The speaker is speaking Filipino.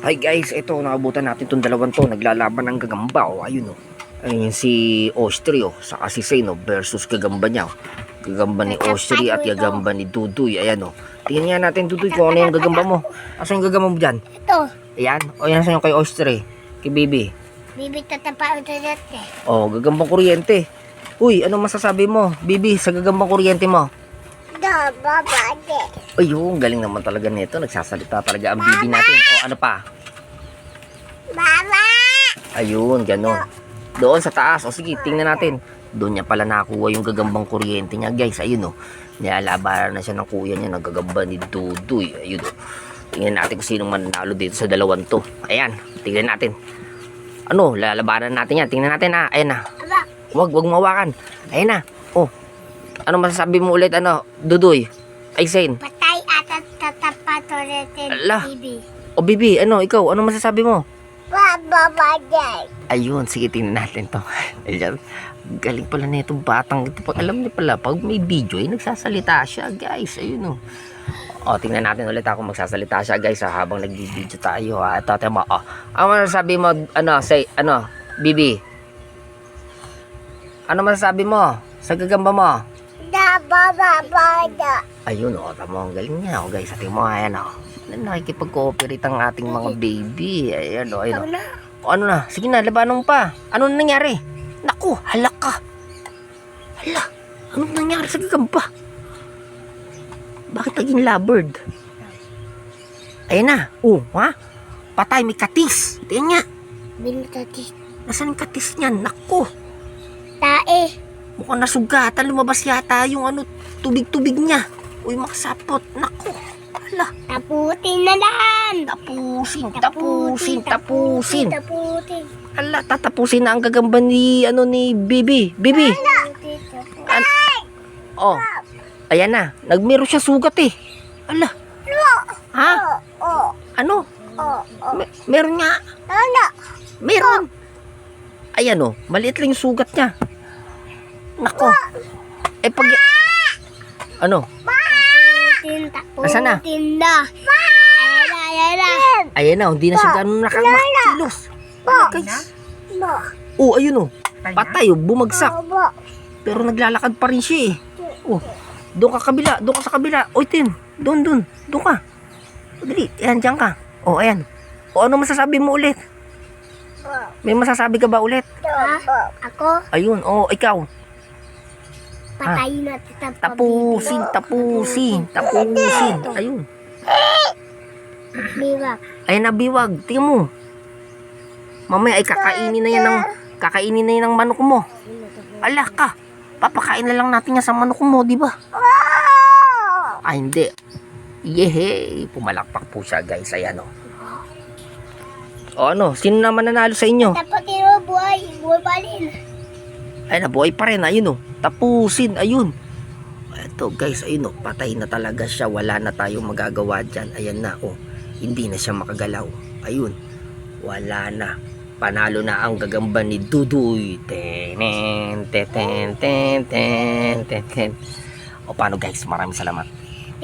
Hi guys, ito naabutan natin itong dalawang to, naglalaban ng gagamba. O ayun o, ayun si Ostri o, saka si Zane versus gagamba niya o. Gagamba ni Ostri at gagamba ni Dudoy. Ayan o, tingnan nga natin Dudoy kung ano yung gagamba mo. Asan yung gagamba mo dyan? Ito. Ayan, o yan sa'yo kay Ostri, kay Bibi. Bibi tatapa ito dati. O, gagambang kuryente. Uy, anong masasabi mo Bibi sa gagambang kuryente mo? Babade. Ayun, galing naman talaga nito. Nagsasalita talaga ang Bibi natin. O ano pa? Mama! Ayun, gano'n. Doon sa taas. O sige, tingnan natin. Doon niya pala nakuha yung gagambang kuryente niya, guys. Ayun o. Nilalabaran na siya ng kuya niya. Nagagamba ni Dudoy. Ayun o. Tingnan natin kung sinong mananalo dito sa dalawang to. Ayan, tingnan natin. Ano, lalabaran natin yan. Tingnan natin ha. Ayan na. Wag mawakan. Ayan na. Oh. Ano masasabi mo ulit, ano, Dudoy? Ay, Zane. Patay at tatapa ito dati. Ala. Bibi. O, Bibi, ano, ikaw, ano masasabi mo? Babade. Ayun, sige, tingnan natin to. Ayan, galing pala na itong batang ito. Pag alam niyo pala, pag may video, ay nagsasalita siya, guys. Ayun, o, tingnan natin ulit ako magsasalita siya, guys, habang nag-video tayo, ha. Ito, tema, o. Ano masasabi mo, ano, say, ano, Bibi? Ano masasabi mo sa gagamba mo? Babada. Ayun, o, tama, ang galing niya, o, guys. Ating mo, ayan, o. Nakikipag-cooperate ang ating mga baby. Ayan, o, ayun, o. O, ano na? Sige na, labanan mo pa. Ano nangyari? Naku, halak ka. Hala, anong nangyari sa gagamba? Bakit naging lovebird? Ayan na. Oh, ha? Patay, may katis. Tingnan nga. Binutatis. Nasaan yung katis niyan? Naku, Tae. mukhang nasugatan. Lumabas yata yung ano, tubig-tubig niya. Uy, makasapot. Naku, hala. Taputin na lang. Tapusin. Taputin. Hala, tatapusin na ang gagamba ni, ano, ni Bibi. Bibi. Oh, ayan na. Nagmeron siya sugat eh. Ala. Ha? Ano? Meron nga. Meron. Ayan o. Maliit lang yung sugat niya. Nako. Eh pag... Ano? Nasaan na? Taputin na. Ayan na. Ayan na. Hindi na siya ganun nakamakilos. Guys. Oh, ayun o. Patay o. Bumagsak. Pero naglalakad pa rin siya eh. Oh. Doon ka kabila. Doon ka sa kabila. Oy, Tin. Doon ka. Dali. Ayan, dyan ka. Oh, ayan. O, ano masasabi mo ulit? May masasabi ka ba ulit? Ako, Ayun, oh, ikaw. patayin na kita. Tapusin. Ayun. Biwak. Ayan na, biwag. Tingnan mo. Mamaya ay kakainin na yan ng manok mo. Ala ka. Papakain na lang natin yan sa manok mo, di ba? Ay, hindi. Yehe. Pumalakpak po siya, guys. Ayan, oh. O, ano? Sino naman nanalo sa inyo? Taputin mo, buhay. Buhay pa rin. Ay, nabuhay pa rin. Ayun, oh. Tapusin. Ayun. Ito, guys. Ayun, oh. Patay na talaga siya. Wala na tayong magagawa dyan. Ayan na, oh. Hindi na siya makagalaw. Ayun. Wala na. Panalo na ang gagamba ni Dudoy. O, paano, guys? Maraming salamat.